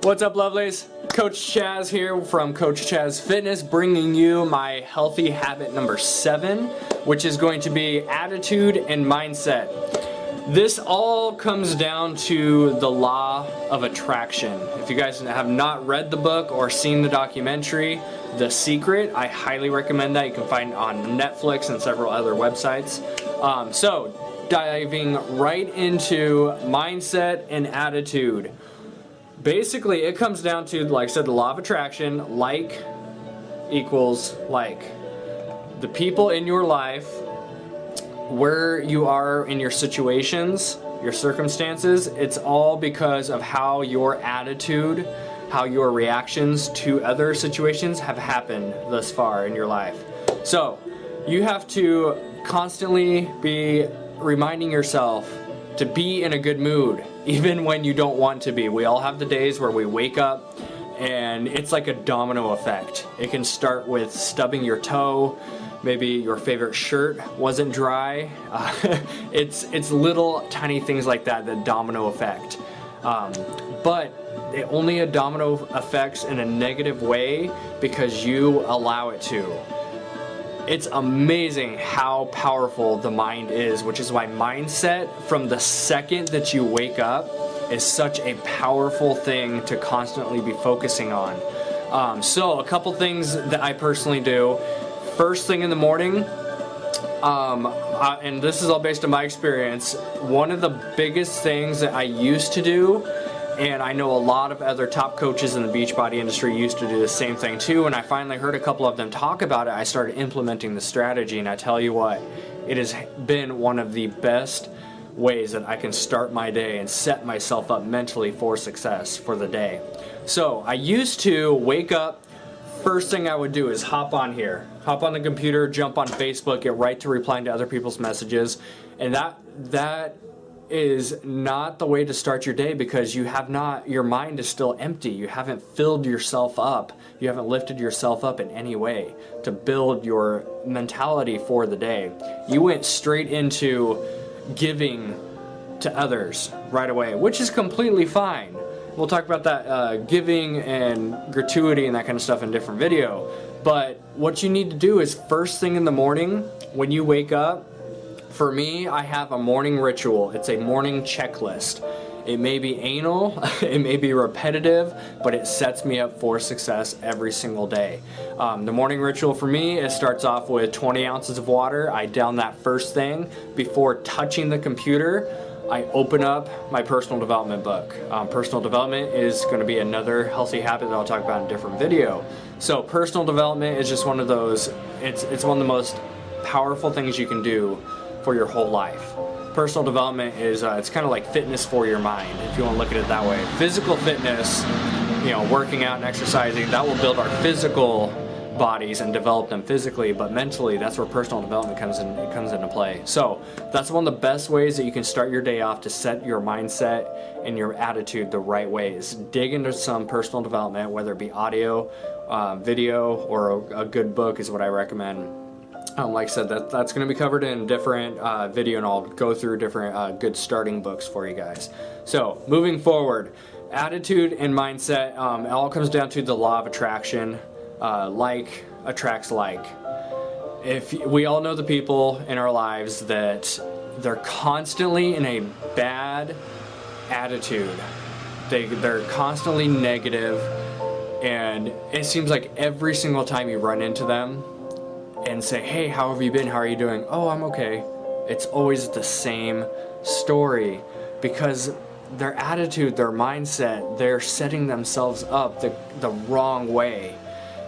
What's up, lovelies? Coach Chaz here from Coach Chaz Fitness, bringing you my healthy habit number 7, which is going to be attitude and mindset. This all comes down to the law of attraction. If you guys have not read the book or seen the documentary, The Secret, I highly recommend that. You can find it on Netflix and several other websites. So, diving right into mindset and attitude. Basically, it comes down to, like I said, the law of attraction. Like equals like. The people in your life, where you are in your situations, your circumstances, it's all because of how your attitude, how your reactions to other situations have happened thus far in your life. So, you have to constantly be reminding yourself to be in a good mood, even when you don't want to be. We all have the days where we wake up and it's like a domino effect. It can start with stubbing your toe, maybe your favorite shirt wasn't dry. It's little tiny things like that, the domino effect. But it only a domino affects in a negative way because you allow it to. It's amazing how powerful the mind is, which is why mindset from the second that you wake up is such a powerful thing to constantly be focusing on. So a couple things that I personally do. First thing in the morning, and this is all based on my experience, one of the biggest things that I used to do, and I know a lot of other top coaches in the Beachbody industry used to do the same thing too, and I finally heard a couple of them talk about it. I started implementing the strategy, and I tell you what, it has been one of the best ways that I can start my day and set myself up mentally for success for the day. So I used to wake up, first thing I would do is hop on the computer, jump on Facebook, get right to replying to other people's messages, and that is not the way to start your day because your mind is still empty. You haven't filled yourself up. You haven't lifted yourself up in any way to build your mentality for the day. You went straight into giving to others right away, which is completely fine. We'll talk about that giving and gratuity and that kind of stuff in a different video. But what you need to do is first thing in the morning when you wake up, for me, I have a morning ritual. It's a morning checklist. It may be anal, it may be repetitive, but it sets me up for success every single day. The morning ritual for me, it starts off with 20 ounces of water. I down that first thing. Before touching the computer, I open up my personal development book. Personal development is going to be another healthy habit that I'll talk about in a different video. So personal development is just one of those, it's one of the most powerful things you can do for your whole life. Personal development is, it's kind of like fitness for your mind, if you want to look at it that way. Physical fitness, working out and exercising, that will build our physical bodies and develop them physically, but mentally, that's where personal development comes into play. So that's one of the best ways that you can start your day off to set your mindset and your attitude the right way is dig into some personal development, whether it be audio, video, or a good book is what I recommend. Like I said, that's going to be covered in a different video, and I'll go through different good starting books for you guys. So moving forward, attitude and mindset, it all comes down to the law of attraction. Like attracts like. If we all know the people in our lives that they're constantly in a bad attitude, they're constantly negative, and it seems like every single time you run into them and say, hey, how have you been? How are you doing? Oh, I'm okay. It's always the same story because their attitude, their mindset, they're setting themselves up the wrong way.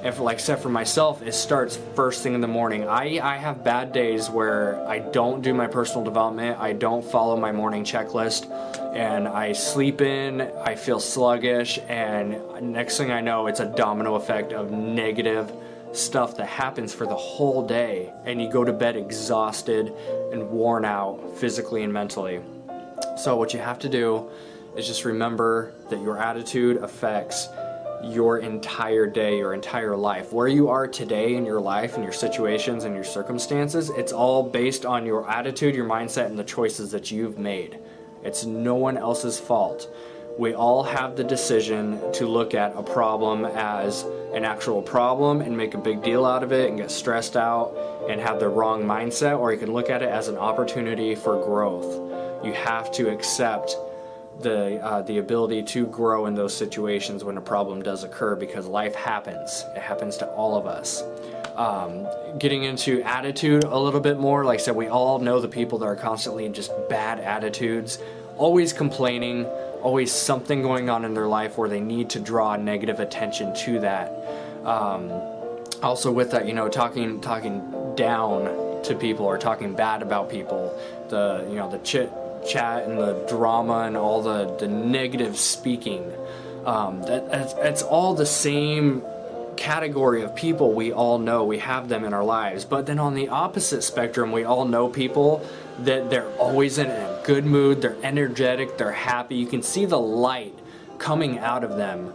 And like I said, for myself, it starts first thing in the morning. I have bad days where I don't do my personal development, I don't follow my morning checklist, and I sleep in, I feel sluggish, and next thing I know, it's a domino effect of negative stuff that happens for the whole day, and you go to bed exhausted and worn out physically and mentally. So what you have to do is just remember that your attitude affects your entire day, your entire life. Where you are today in your life and your situations and your circumstances, it's all based on your attitude, your mindset, and the choices that you've made. It's no one else's fault. We all have the decision to look at a problem as an actual problem and make a big deal out of it and get stressed out and have the wrong mindset, or you can look at it as an opportunity for growth. You have to accept the ability to grow in those situations when a problem does occur, because life happens. It happens to all of us. Getting into attitude a little bit more, like I said, we all know the people that are constantly in just bad attitudes, always complaining, always something going on in their life where they need to draw negative attention to that. Also with that, talking down to people or talking bad about people, the chit chat and the drama and all the negative speaking, it's all the same category of people. We all know we have them in our lives. But then on the opposite spectrum, we all know people that they're always in a good mood, they're energetic, they're happy. You can see the light coming out of them.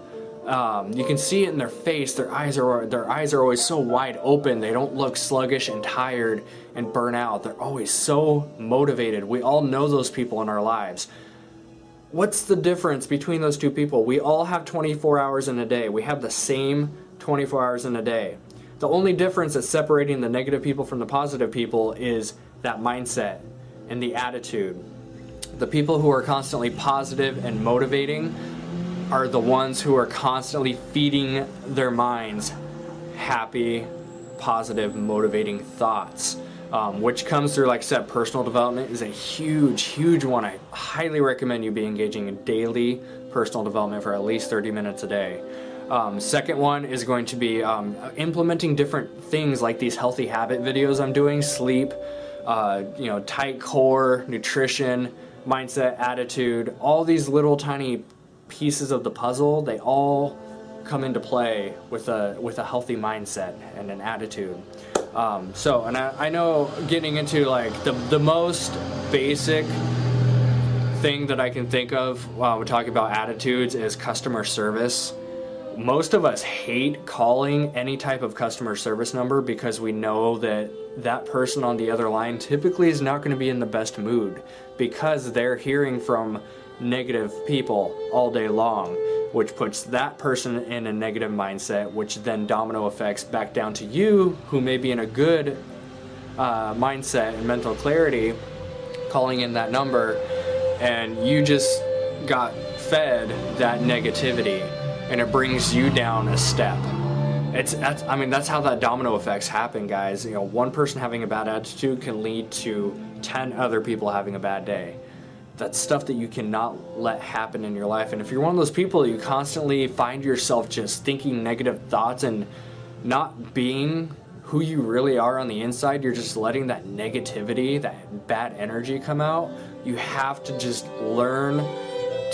You can see it in their face. Their eyes are always so wide open. They don't look sluggish and tired and burn out. They're always so motivated. We all know those people in our lives. What's the difference between those two people? We all have 24 hours in a day. We have the same 24 hours in a day. The only difference that's separating the negative people from the positive people is that mindset and the attitude. The people who are constantly positive and motivating are the ones who are constantly feeding their minds happy, positive, motivating thoughts, which comes through, like I said, personal development is a huge one. I highly recommend you be engaging in daily personal development for at least 30 minutes a day. Second one is going to be implementing different things like these healthy habit videos I'm doing, sleep, tight core, nutrition, mindset, attitude, all these little tiny pieces of the puzzle. They all come into play with a healthy mindset and an attitude. And I know getting into like the most basic thing that I can think of while we're talking about attitudes is customer service. Most of us hate calling any type of customer service number because we know that that person on the other line typically is not going to be in the best mood because they're hearing from negative people all day long, which puts that person in a negative mindset, which then domino effects back down to you, who may be in a good mindset and mental clarity, calling in that number, and you just got fed that negativity, and it brings you down a step. That's how that domino effects happen, guys. One person having a bad attitude can lead to 10 other people having a bad day. That's stuff that you cannot let happen in your life. And if you're one of those people, you constantly find yourself just thinking negative thoughts and not being who you really are on the inside, you're just letting that negativity, that bad energy come out. You have to just learn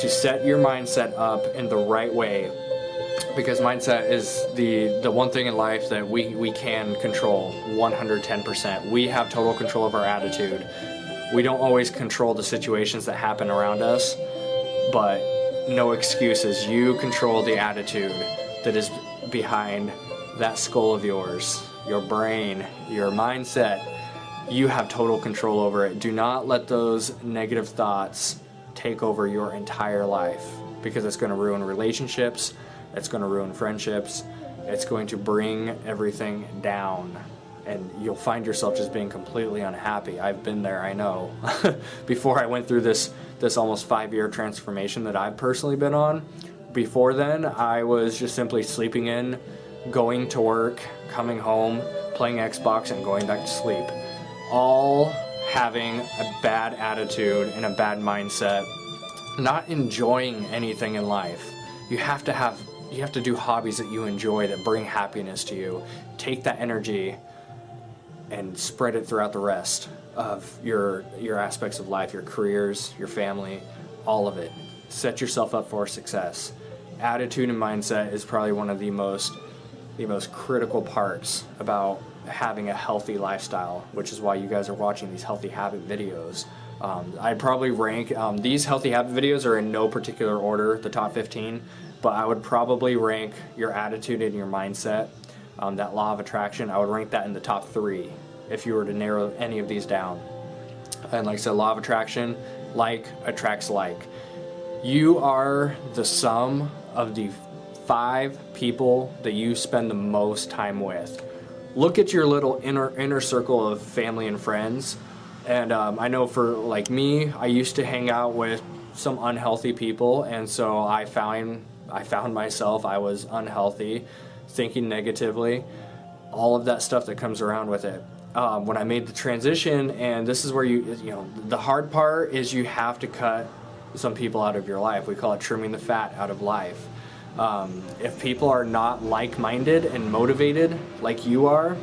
to set your mindset up in the right way, because mindset is the one thing in life that we can control 110%. We have total control of our attitude. We don't always control the situations that happen around us, but no excuses. You control the attitude that is behind that skull of yours, your brain, your mindset. You have total control over it. Do not let those negative thoughts take over your entire life, because it's going to ruin relationships, it's going to ruin friendships, it's going to bring everything down. And you'll find yourself just being completely unhappy. I've been there, I know. Before I went through this almost 5-year transformation that I've personally been on, before then, I was just simply sleeping in, going to work, coming home, playing Xbox, and going back to sleep. All having a bad attitude and a bad mindset, not enjoying anything in life. You have to do hobbies that you enjoy, that bring happiness to you. Take that energy and spread it throughout the rest of your aspects of life, your careers, your family, all of it. Set yourself up for success. Attitude and mindset is probably one of the most critical parts about having a healthy lifestyle, which is why you guys are watching these healthy habit videos. I'd probably rank, these healthy habit videos are in no particular order, the top 15, but I would probably rank your attitude and your mindset, that law of attraction, I would rank that in the top 3 if you were to narrow any of these down. And like I said, law of attraction, like attracts like. You are the sum of the 5 people that you spend the most time with. Look at your little inner circle of family and friends. And I know for like me, I used to hang out with some unhealthy people, and so I found myself, I was unhealthy, thinking negatively, all of that stuff that comes around with it. When I made the transition, and this is where the hard part is you have to cut some people out of your life. We call it trimming the fat out of life. If people are not like-minded and motivated like you are,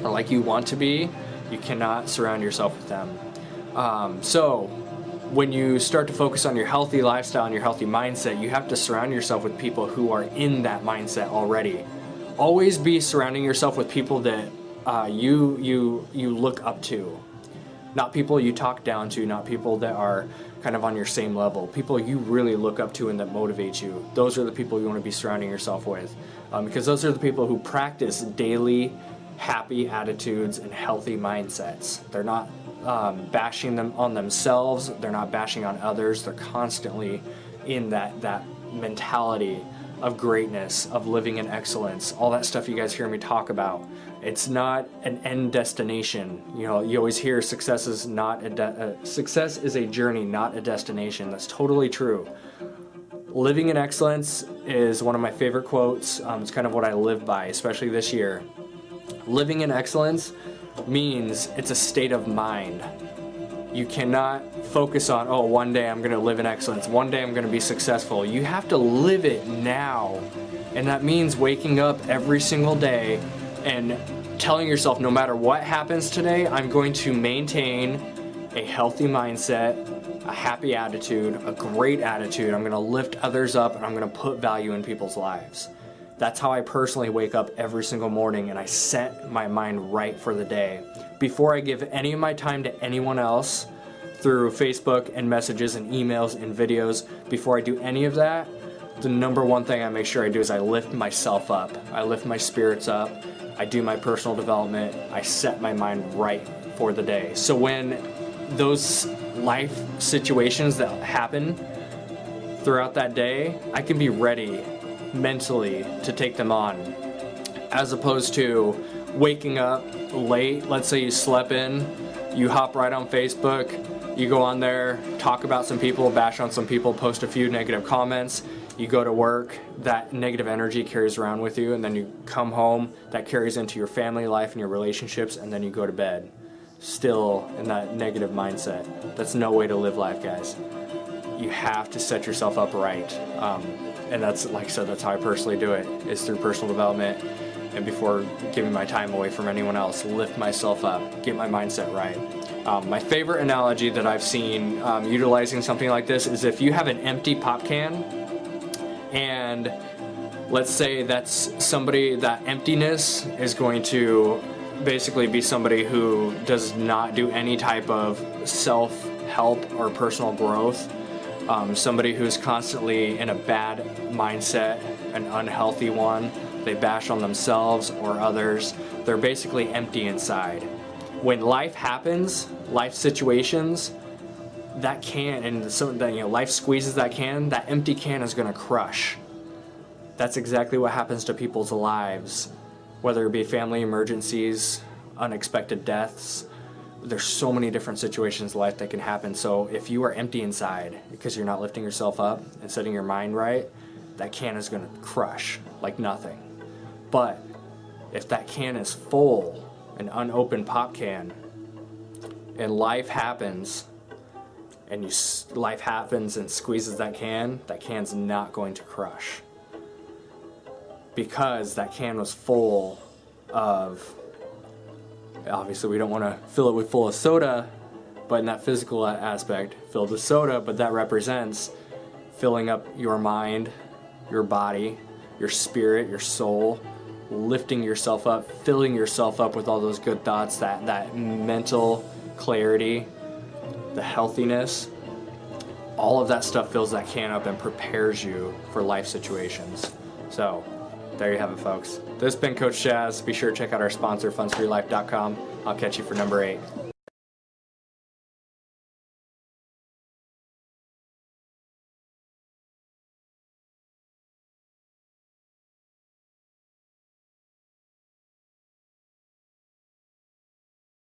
or like you want to be, you cannot surround yourself with them. So when you start to focus on your healthy lifestyle and your healthy mindset, you have to surround yourself with people who are in that mindset already. Always be surrounding yourself with people that you look up to. Not people you talk down to, not people that are kind of on your same level. People you really look up to and that motivate you. Those are the people you want to be surrounding yourself with. Because those are the people who practice daily happy attitudes and healthy mindsets. They're not bashing them on themselves. They're not bashing on others. They're constantly in that mentality of greatness, of living in excellence, all that stuff you guys hear me talk about. It's not an end destination. You know, you always hear success is success is a journey, not a destination. That's totally true. Living in excellence is one of my favorite quotes. It's kind of what I live by, especially this year. Living in excellence means it's a state of mind. You cannot focus on, oh, one day I'm going to live in excellence. One day I'm going to be successful. You have to live it now. And that means waking up every single day and telling yourself, no matter what happens today, I'm going to maintain a healthy mindset, a happy attitude, a great attitude. I'm going to lift others up, and I'm going to put value in people's lives. That's how I personally wake up every single morning, and I set my mind right for the day. Before I give any of my time to anyone else through Facebook and messages and emails and videos, before I do any of that, the number one thing I make sure I do is I lift myself up. I lift my spirits up. I do my personal development. I set my mind right for the day. So when those life situations that happen throughout that day, I can be ready mentally to take them on, as opposed to waking up late. Let's say you slept in, you hop right on Facebook, you go on there, talk about some people, bash on some people, post a few negative comments, you go to work, that negative energy carries around with you, and then you come home, that carries into your family life and your relationships, and then you go to bed still in that negative mindset. That's no way to live life, guys. You have to set yourself up right. And that's, like I said, that's how I personally do it, is through personal development, and before giving my time away from anyone else, lift myself up, get my mindset right. My favorite analogy that I've seen utilizing something like this is if you have an empty pop can, and let's say that's somebody, that emptiness is going to basically be somebody who does not do any type of self-help or personal growth. Somebody who's constantly in a bad mindset, an unhealthy one. They bash on themselves or others. They're basically empty inside. When life happens, life situations, that can, and so that, life squeezes that can, that empty can is going to crush. That's exactly what happens to people's lives, whether it be family emergencies, unexpected deaths. There's so many different situations in life that can happen. So if you are empty inside because you're not lifting yourself up and setting your mind right, that can is going to crush like nothing. But if that can is full, an unopened pop can, and life happens, and life happens and squeezes that can's not going to crush, because that can was full of, obviously we don't want to fill it full of soda, but in that physical aspect, filled with soda, but that represents filling up your mind, your body, your spirit, your soul, lifting yourself up, filling yourself up with all those good thoughts, that mental clarity, the healthiness. All of that stuff fills that can up and prepares you for life situations. So there you have it, folks. This has been Coach Chaz. Be sure to check out our sponsor, fundsforyourlife.com. I'll catch you for number 8.